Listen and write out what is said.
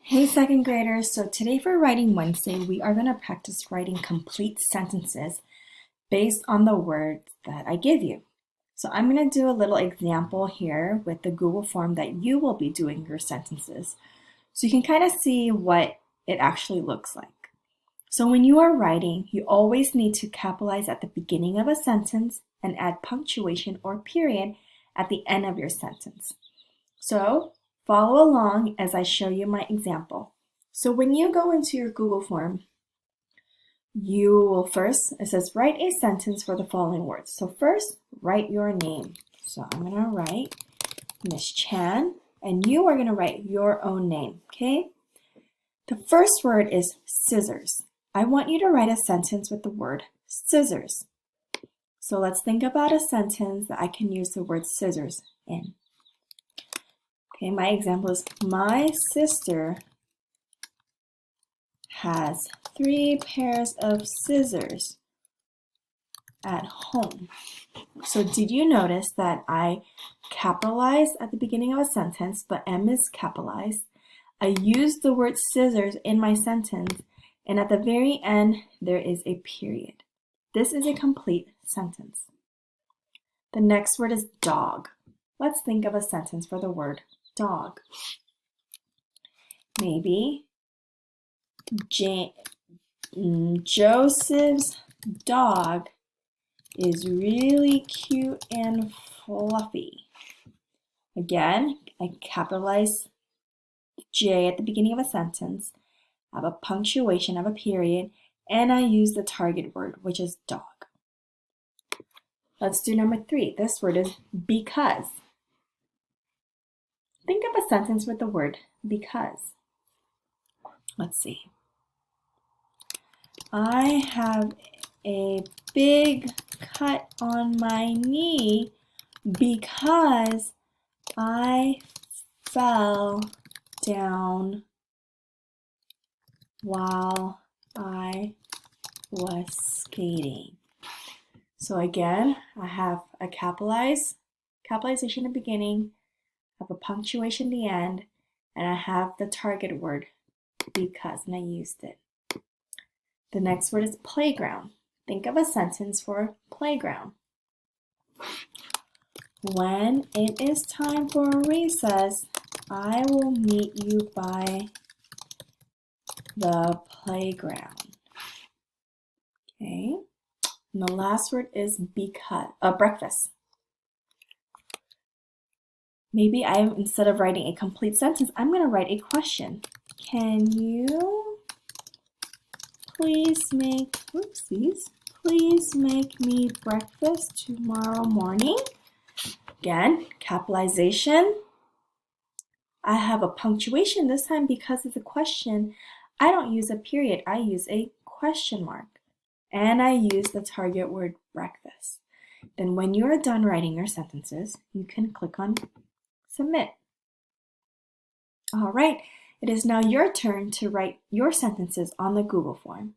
Hey second graders, so today for Writing Wednesday, we are going to practice writing complete sentences based on the words that I give you. So I'm going to do a little example here with the Google form that you will be doing your sentences. So you can kind of see what it actually looks like. So when you are writing, you always need to capitalize at the beginning of a sentence and add punctuation or period at the end of your sentence. So follow along as I show you my example. So when you go into your Google form, you will first, it says write a sentence for the following words. So first, write your name. So I'm going to write Miss Chan, and you are going to write your own name, okay? The first word is scissors. I want you to write a sentence with the word scissors. So let's think about a sentence that I can use the word scissors in. Okay, my example is, my sister has 3 pairs of scissors at home. So did you notice that I capitalized at the beginning of a sentence, but M is capitalized? I used the word scissors in my sentence, and at the very end, there is a period. This is a complete sentence. The next word is dog. Let's think of a sentence for the word dog. Maybe Joseph's dog is really cute and fluffy. Again, I capitalize J at the beginning of a sentence, I have a punctuation, I have a period, and I use the target word, which is dog. Let's do number 3. This word is because. Think of a sentence with the word because. Let's see. I have a big cut on my knee because I fell down while I was skating. So again, I have a capitalization at the beginning, I have a punctuation at the end, and I have the target word because, and I used it. The next word is playground. Think of a sentence for playground. When it is time for recess, I will meet you by the playground. Okay. And the last word is because, breakfast. Maybe instead of writing a complete sentence, I'm going to write a question. Can you please make me breakfast tomorrow morning? Again, capitalization. I have a punctuation this time because it's a question. I don't use a period, I use a question mark. And I use the target word breakfast. Then when you are done writing your sentences, you can click on submit. All right, it is now your turn to write your sentences on the Google form.